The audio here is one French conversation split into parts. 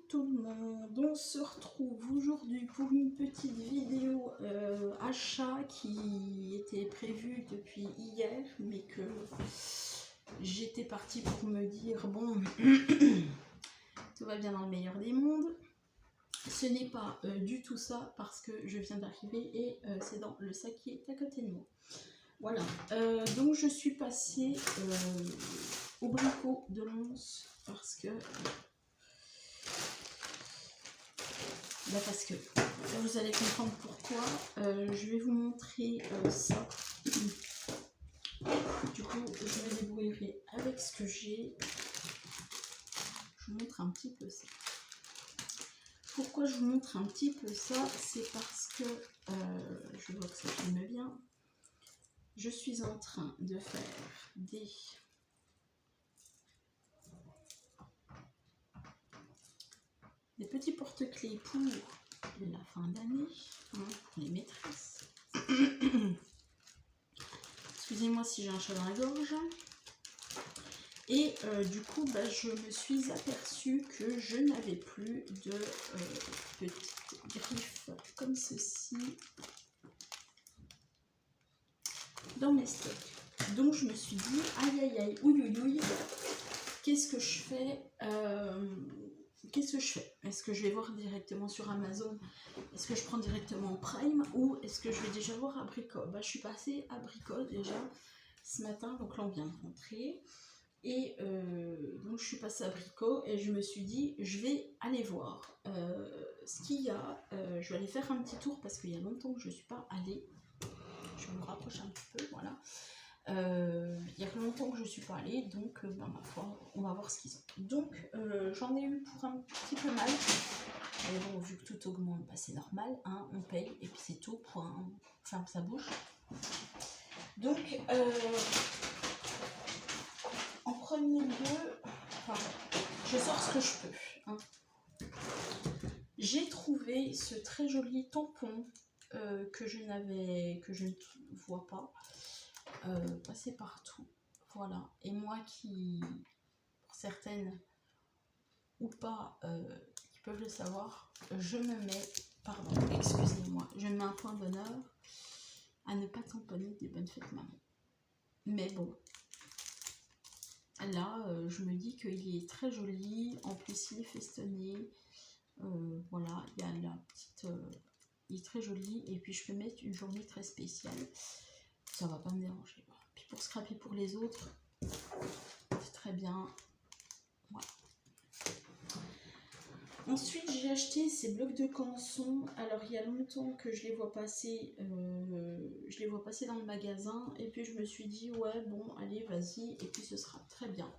tout le monde, on se retrouve aujourd'hui pour une petite vidéo achat qui était prévue depuis hier, mais que j'étais partie pour me dire bon, tout va bien dans le meilleur des mondes. Ce n'est pas du tout ça parce que je viens d'arriver et c'est dans le sac qui est à côté de moi. Voilà, donc je suis passée au Brico de Lens parce que vous allez comprendre pourquoi. Je vais vous montrer ça. Du coup, je me débrouillerai avec ce que j'ai. Je vous montre un petit peu ça. Pourquoi je vous montre un petit peu ça? C'est parce que je vois que ça filme bien. Je suis en train de faire des petits porte-clés pour la fin d'année, hein, pour les maîtresses. Excusez-moi si j'ai un chat dans la gorge. Et du coup, je me suis aperçue que je n'avais plus de petites griffes comme ceci dans mes stocks. Donc je me suis dit, aïe aïe aïe, ouïe ouïe ouïe, qu'est-ce que je fais? Est-ce que je vais voir directement sur Amazon? Est-ce que je prends directement en Prime? Ou est-ce que je vais déjà voir à Brico? Je suis passée à Brico déjà ce matin, donc là on vient de rentrer. Et donc je suis passée à Brico et je me suis dit, je vais aller voir ce qu'il y a. Je vais aller faire un petit tour parce qu'il y a longtemps que je ne suis pas allée. Je vais me rapprocher un petit peu, voilà. Il y a longtemps que je ne suis pas allée, donc ma foi, on va voir ce qu'ils ont. Donc j'en ai eu pour un petit peu mal. Mais bon, vu que tout augmente, c'est normal, hein, on paye et puis c'est tout pour ferme sa bouche. Donc en premier lieu, je sors ce que je peux. Hein. J'ai trouvé ce très joli tampon que je ne vois pas passer partout. Voilà. Et moi qui, pour certaines ou pas, qui peuvent le savoir, je me mets, excusez-moi, je me mets un point d'honneur à ne pas tamponner des bonnes fêtes maman. Mais bon. Là, je me dis qu'il est très joli, en plus il est festonné, voilà, il y a la petite, il est très joli, et puis je peux mettre une journée très spéciale, ça va pas me déranger. Puis pour scraper pour les autres, c'est très bien, voilà. Ensuite, j'ai acheté ces blocs de canson. Alors, il y a longtemps que je les vois passer, dans le magasin. Et puis, je me suis dit, ouais, bon, allez, vas-y. Et puis, ce sera très bien.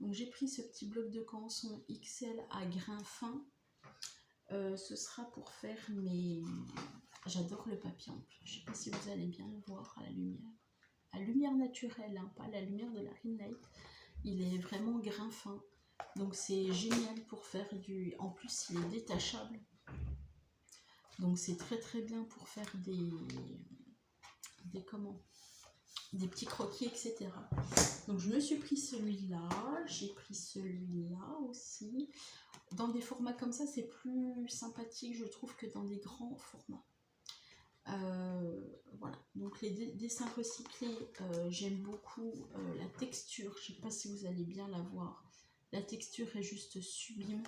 Donc, j'ai pris ce petit bloc de canson XL à grains fins. Ce sera pour faire mes... J'adore le papier en plus. Je ne sais pas si vous allez bien le voir à la lumière. À la lumière naturelle, hein, pas à la lumière de la ring light. Il est vraiment grain fin. Donc c'est génial pour faire du... En plus il est détachable. Donc c'est très très bien pour faire des petits croquis, etc. Donc je me suis pris celui-là. J'ai pris celui-là aussi. Dans des formats comme ça, c'est plus sympathique, je trouve, que dans des grands formats. Voilà. Donc les dessins recyclés, j'aime beaucoup la texture. Je ne sais pas si vous allez bien la voir. La texture est juste sublime.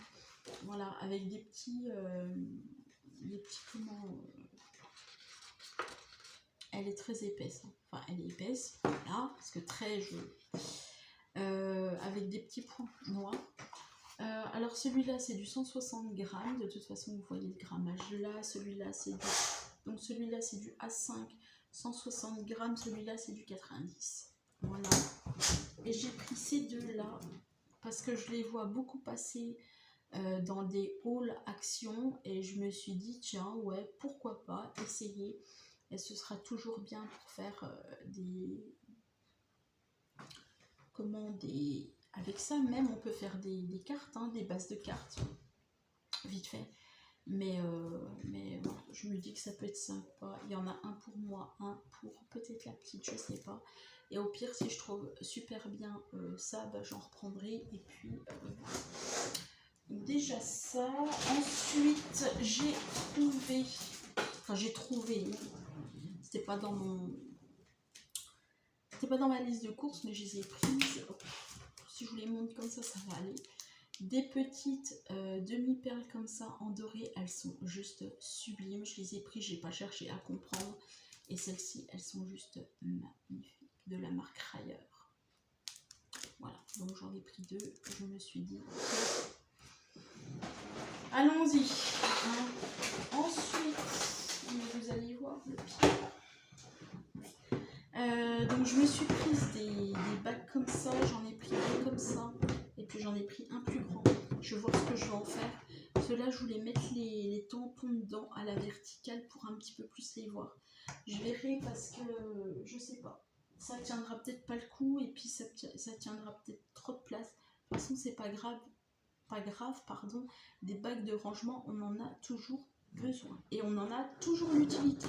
Voilà, avec des petits elle est très épaisse. Hein. Enfin, elle est épaisse, voilà, parce que très joli. Avec des petits points noirs. Alors celui-là, c'est du 160 grammes. De toute façon, vous voyez le grammage là. Celui-là, c'est du... Donc celui-là, c'est du A5, 160 grammes. Celui-là, c'est du 90. Voilà. Et j'ai pris ces deux-là parce que je les vois beaucoup passer dans des hauls actions et je me suis dit tiens ouais pourquoi pas essayer et ce sera toujours bien pour faire avec ça même on peut faire des cartes, hein, des bases de cartes vite fait mais voilà, je me dis que ça peut être sympa. Il y en a un pour moi, un pour peut-être la petite, je sais pas. Et au pire, si je trouve super bien ça, j'en reprendrai. Et puis, Déjà ça. Ensuite, j'ai trouvé, c'était pas dans ma liste de courses, mais je les ai prises. Si je vous les montre comme ça va aller. Des petites demi-perles comme ça en doré, elles sont juste sublimes. Je les ai prises, j'ai pas cherché à comprendre. Et celles-ci, elles sont juste magnifiques, de la marque Rayer. Voilà, donc j'en ai pris 2. Je me suis dit, allons-y. Ensuite, vous allez voir le pire. Donc je me suis prise des bacs comme ça, j'en ai pris 2 comme ça, et puis j'en ai pris un plus grand. Je vais voir ce que je vais en faire. Ceux-là, je voulais mettre les tampons dedans à la verticale pour un petit peu plus les voir. Je verrai parce que je sais pas. Ça tiendra peut-être pas le coup et puis ça tiendra peut-être trop de place. De toute façon, c'est pas grave. Pardon. Des bacs de rangement, on en a toujours besoin et on en a toujours l'utilité.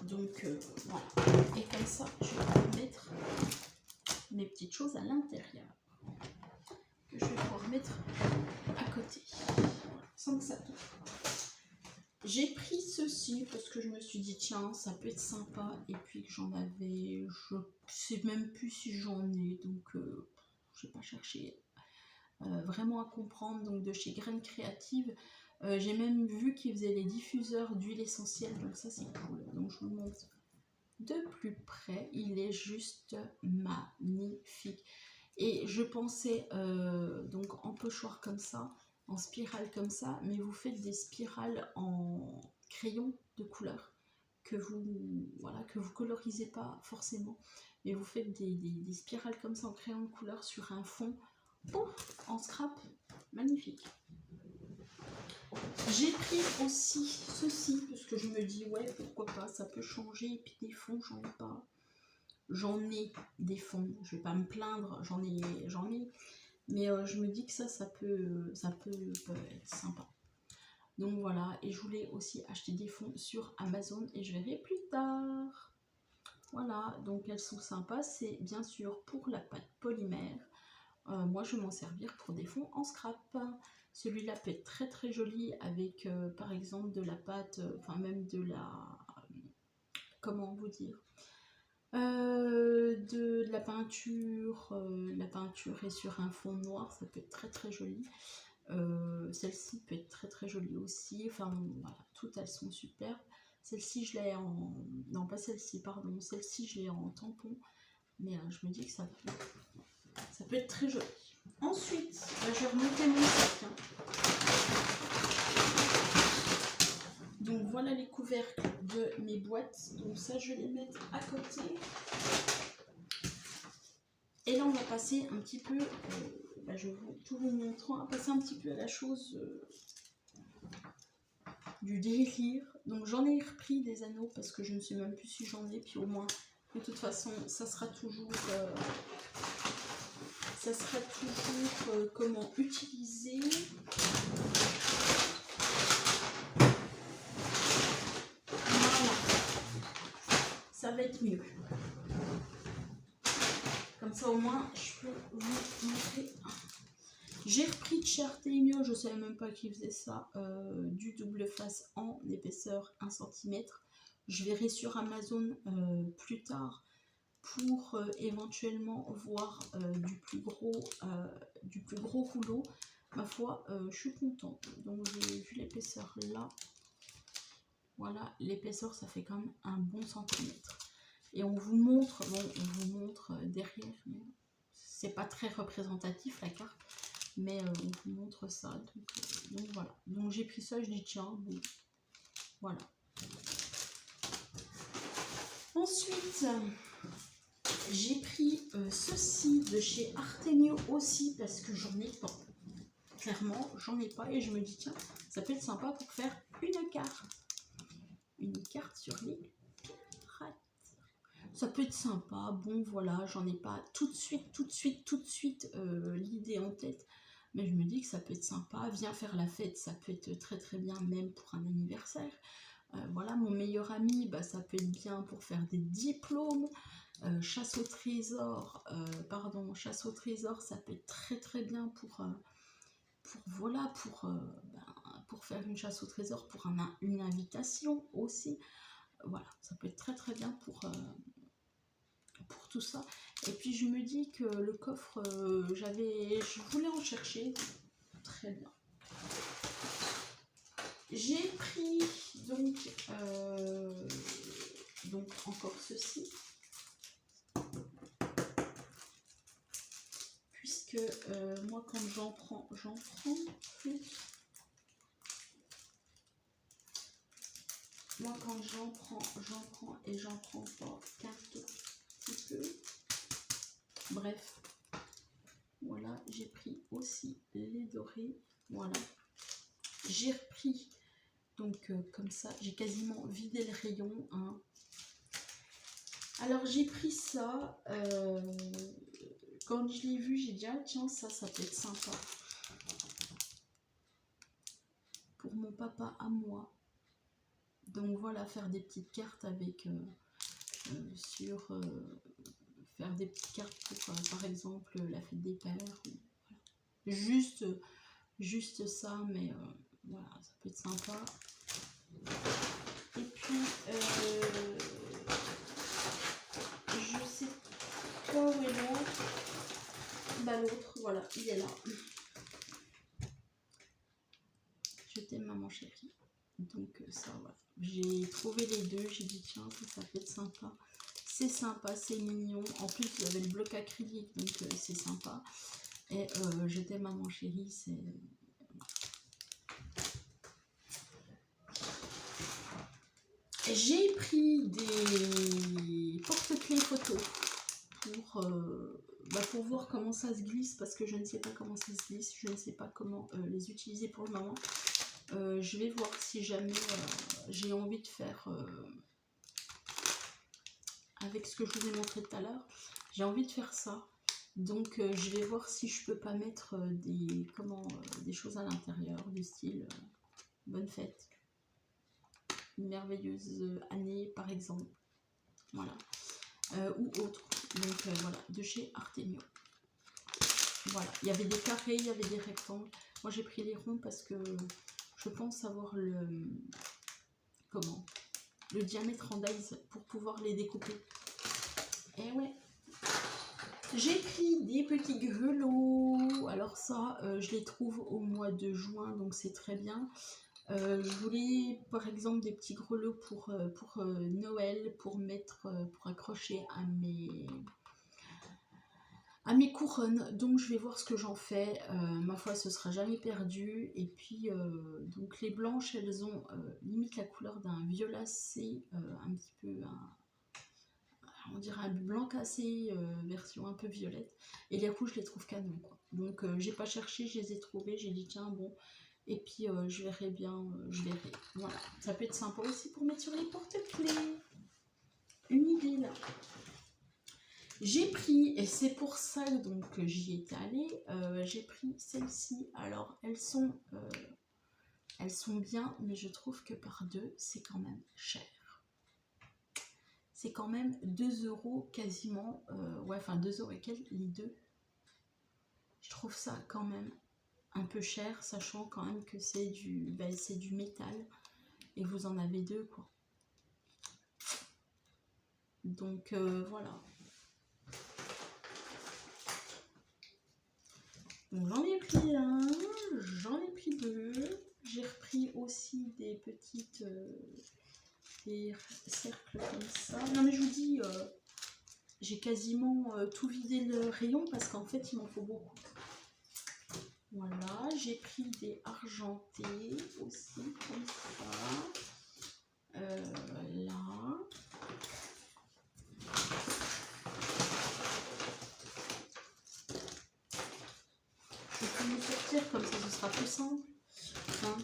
Donc voilà. Et comme ça, je vais mettre mes petites choses à l'intérieur que je vais pouvoir mettre à côté sans que ça tombe. J'ai pris ceci parce que je me suis dit tiens ça peut être sympa et puis que j'en avais, je sais même plus si j'en ai donc je n'ai pas cherché vraiment à comprendre. Donc de chez Graines Créatives, j'ai même vu qu'ils faisaient les diffuseurs d'huile essentielle, donc ça c'est cool. Donc je vous montre de plus près, il est juste magnifique. Et je pensais donc en pochoir comme ça, en spirale comme ça, mais vous faites des spirales en crayon de couleur que vous colorisez pas forcément, mais vous faites des spirales comme ça en crayon de couleur sur un fond en scrap, magnifique. J'ai pris aussi ceci parce que je me dis ouais pourquoi pas, ça peut changer. Et puis des fonds j'en ai pas. J'en ai des fonds, je vais pas me plaindre, j'en ai, mais je me dis que ça peut être sympa. Donc voilà, et je voulais aussi acheter des fonds sur Amazon et je verrai plus tard. Voilà, donc elles sont sympas, c'est bien sûr pour la pâte polymère. Moi je vais m'en servir pour des fonds en scrap. Celui-là peut être très très joli avec par exemple de la pâte, enfin même de la, comment vous dire, de la peinture est sur un fond noir, ça peut être très très joli. Celle-ci peut être très très jolie aussi, enfin voilà, toutes elles sont superbes. Celle-ci je l'ai en, non pas celle-ci, pardon, celle-ci je l'ai en tampon, mais je me dis que ça peut être très joli. Ensuite, je vais remonter mon sac. Donc voilà les couvercles de mes boîtes. Donc ça, je vais les mettre à côté. Et là, on va passer un petit peu, je vais tout vous montrer, on va passer un petit peu à la chose du délire. Donc j'en ai repris des anneaux parce que je ne sais même plus si j'en ai. Puis au moins, de toute façon, ça sera toujours... comment utiliser. Voilà. Ça va être mieux. Comme ça au moins je peux vous montrer. J'ai repris de chez Artemio, je ne savais même pas qu'ils faisaient ça, du double face en épaisseur 1 cm. Je verrai sur Amazon plus tard pour éventuellement voir du plus gros rouleau. Ma foi, je suis contente. Donc j'ai vu l'épaisseur là. Voilà, l'épaisseur ça fait quand même un bon centimètre. Et on vous montre, derrière, mais c'est pas très représentatif la carte, mais on vous montre ça. Donc voilà. Donc j'ai pris ça, je dis tiens, bon, voilà. Ensuite, j'ai pris ceci de chez Artemio aussi parce que j'en ai pas. Clairement, j'en ai pas et je me dis tiens, ça peut être sympa pour faire une carte. Une carte sur les pirates. Ça peut être sympa. Bon voilà, j'en ai pas tout de suite l'idée en tête. Mais je me dis que ça peut être sympa. Viens faire la fête, ça peut être très très bien même pour un anniversaire. Voilà, mon meilleur ami, ça peut être bien pour faire des diplômes. Chasse au trésor, ça peut être très très bien voilà, pour faire une chasse au trésor, pour une invitation aussi. Voilà, ça peut être très très bien pour tout ça. Et puis je me dis que le coffre, je voulais en chercher. Très bien. J'ai pris donc encore ceci. Puisque moi quand j'en prends plus. Moi quand j'en prends et j'en prends pas qu'un tout petit peu. Bref, voilà, j'ai pris aussi les dorés. Voilà, j'ai repris donc comme ça, j'ai quasiment vidé le rayon. Hein. Alors j'ai pris ça. Quand je l'ai vu, j'ai dit ah tiens ça peut être sympa pour mon papa à moi. Donc voilà, faire des petites cartes avec faire des petites cartes pour par exemple la fête des pères. Voilà. Juste ça, mais voilà, ça peut être sympa. Et puis je sais pas où est l'autre. Bah l'autre, voilà, il est là. Je t'aime maman chérie. Donc ça voilà. J'ai trouvé les deux, j'ai dit tiens ça peut être sympa. C'est sympa, c'est mignon. En plus vous avez le bloc acrylique, donc c'est sympa. Et je t'aime maman chérie, c'est. J'ai pris des porte-clés photo pour voir comment ça se glisse, parce que je ne sais pas comment ça se glisse, je ne sais pas comment les utiliser pour le moment. Je vais voir si jamais j'ai envie de faire avec ce que je vous ai montré tout à l'heure, j'ai envie de faire ça. Donc je vais voir si je peux pas mettre des choses à l'intérieur, du style bonne fête, une merveilleuse année par exemple, voilà, ou autre. Donc voilà, de chez Artemio. Voilà, il y avait des carrés, il y avait des rectangles. Moi j'ai pris les ronds parce que je pense avoir le diamètre en dies pour pouvoir les découper. Et ouais. J'ai pris des petits grelots. Alors ça, je les trouve au mois de juin, donc c'est très bien. Je voulais par exemple des petits grelots pour Noël, pour mettre, pour accrocher à mes couronnes. Donc je vais voir ce que j'en fais. Ma foi, ce sera jamais perdu. Et puis donc les blanches, elles ont limite la couleur d'un violacé, un petit peu on dirait un blanc cassé, version un peu violette. Et les rouges, je les trouve canon, quoi. Donc j'ai pas cherché, je les ai trouvés, j'ai dit tiens bon. Et puis je verrai bien, je verrai. Voilà, ça peut être sympa aussi pour mettre sur les porte-clés. Une idée là. J'ai pris, et c'est pour ça donc que j'y étais allée, j'ai pris celles-ci. Alors elles sont bien, mais je trouve que par deux, c'est quand même cher. C'est quand même 2 € quasiment, ouais, enfin 2 € et quelques, les deux. Je trouve ça quand même un peu cher, sachant quand même que c'est du métal, et vous en avez deux, quoi. Donc voilà. Donc j'en ai pris un, j'en ai pris deux. J'ai repris aussi des petites... des cercles comme ça. Non mais je vous dis, j'ai quasiment tout vidé le rayon parce qu'en fait il m'en faut beaucoup. Voilà, j'ai pris des argentés aussi comme ça. Là. Je vais me sortir comme ça, ce sera plus simple. Hein.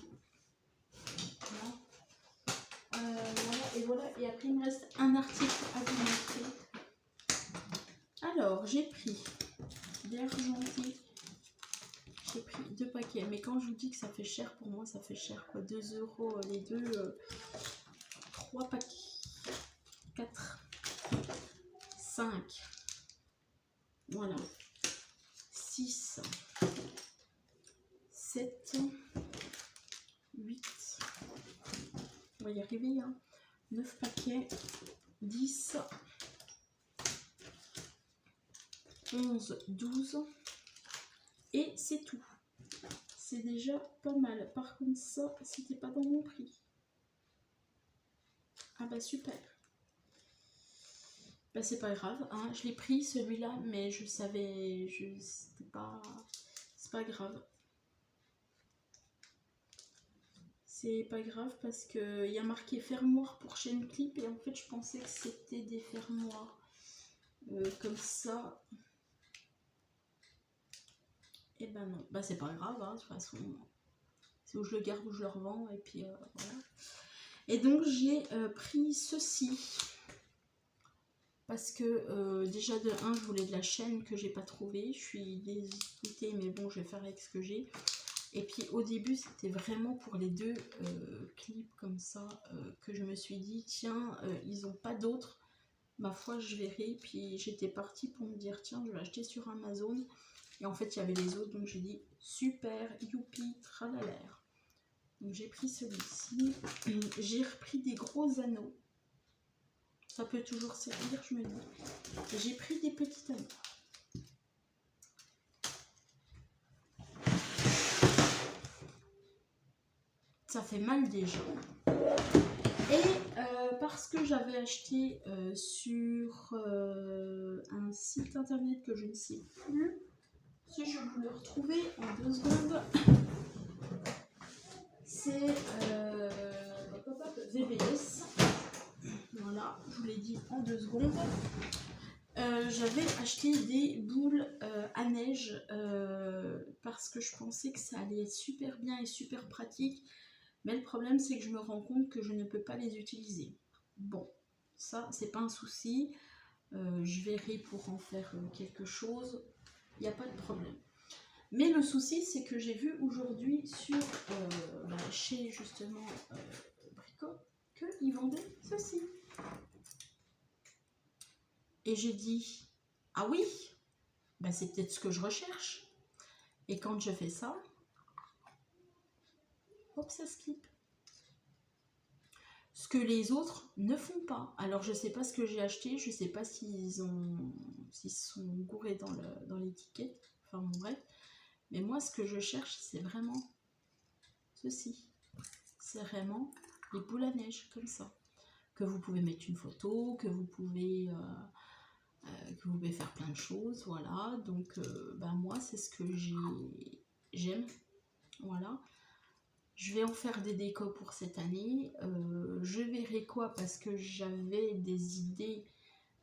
Voilà, et voilà, et après il me reste un article à vous montrer. Alors, j'ai pris des argentés, j'ai pris 2 paquets, mais quand je vous dis que ça fait cher, pour moi ça fait cher, quoi, 2 € les deux, 3 paquets, 4, 5, voilà, 6, 7, 8, on va y arriver, hein. 9 paquets, 10, 11, 12, et c'est tout. C'est déjà pas mal. Par contre, ça, c'était pas dans mon prix. Ah bah super. Bah c'est pas grave, hein. Je l'ai pris celui-là, mais je savais, c'était pas, c'est pas grave. C'est pas grave parce que il y a marqué fermoir pour chaîne clip et en fait je pensais que c'était des fermoirs comme ça. Et ben non, bah c'est pas grave, hein, de toute façon. C'est où je le garde, où je le revends et puis voilà. Et donc j'ai pris ceci. Parce que déjà de 1, je voulais de la chaîne que j'ai pas trouvé. Je suis dégoûtée, mais bon, je vais faire avec ce que j'ai. Et puis au début, c'était vraiment pour les 2 clips comme ça que je me suis dit, tiens, ils n'ont pas d'autres. Ma foi, je verrai. Puis j'étais partie pour me dire, tiens, je vais acheter sur Amazon. Et en fait, il y avait les autres, donc j'ai dit, super, youpi, tralala. Donc j'ai pris celui-ci. J'ai repris des gros anneaux. Ça peut toujours servir, je me dis. J'ai pris des petits anneaux. Ça fait mal déjà. Et parce que j'avais acheté sur un site internet que je ne sais plus, si je vous le retrouver en 2 secondes, c'est VBS. Voilà, je vous l'ai dit en 2 secondes. J'avais acheté des boules à neige parce que je pensais que ça allait être super bien et super pratique. Mais le problème, c'est que je me rends compte que je ne peux pas les utiliser. Bon, ça, c'est pas un souci. Je verrai pour en faire quelque chose. Il n'y a pas de problème. Mais le souci, c'est que j'ai vu aujourd'hui sur chez justement Brico qu'ils vendaient ceci. Et j'ai dit, ah oui, ben c'est peut-être ce que je recherche. Et quand je fais ça, hop, ça skip. Ce que les autres ne font pas. Alors je sais pas ce que j'ai acheté, je sais pas s'ils sont gourés dans l'étiquette, enfin bon bref. Mais moi ce que je cherche c'est vraiment ceci. C'est vraiment les boules à neige comme ça. Que vous pouvez mettre une photo, que vous pouvez faire plein de choses, voilà. Donc ben moi c'est ce que j'aime, voilà. Je vais en faire des décos pour cette année. Je verrai quoi parce que j'avais des idées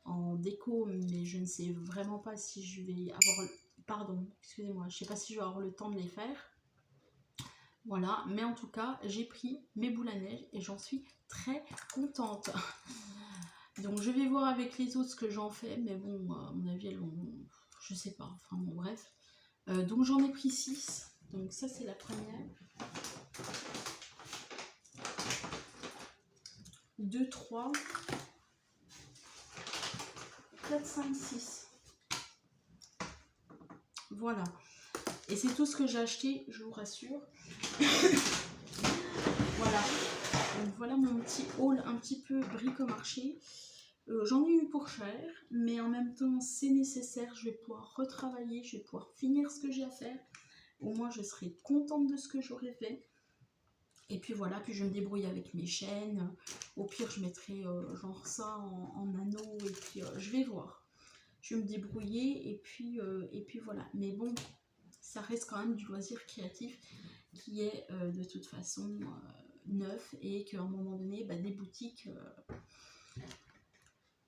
en déco, mais je ne sais vraiment pas si je vais avoir... Pardon, excusez-moi, je ne sais pas si je vais avoir le temps de les faire. Voilà, mais en tout cas, j'ai pris mes boules à neige et j'en suis très contente. Donc je vais voir avec les autres ce que j'en fais, mais bon, à mon avis, elles vont... Je sais pas, enfin bon, bref. Donc j'en ai pris 6. Donc ça, c'est la première. 2, 3, 4, 5, 6. Voilà. Et c'est tout ce que j'ai acheté, je vous rassure. Voilà. Donc voilà mon petit haul un petit peu bricomarché. J'en ai eu pour cher, mais en même temps c'est nécessaire. Je vais pouvoir retravailler, je vais pouvoir finir ce que j'ai à faire. Au moins je serai contente de ce que j'aurai fait. Et puis voilà, puis je me débrouille avec mes chaînes. Au pire, je mettrai genre ça en anneau et puis je vais voir. Je vais me débrouiller et puis voilà. Mais bon, ça reste quand même du loisir créatif qui est de toute façon neuf et qu'à un moment donné, bah, des boutiques,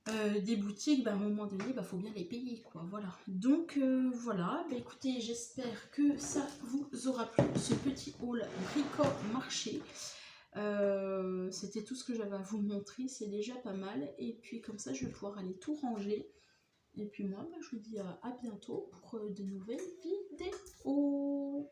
à un moment donné, faut bien les payer, quoi. Voilà. Donc voilà. Bah, écoutez, j'espère que ça vous aura plu ce petit haul brico-marché. C'était tout ce que j'avais à vous montrer, c'est déjà pas mal. Et puis comme ça, je vais pouvoir aller tout ranger. Et puis moi, je vous dis à bientôt pour de nouvelles vidéos.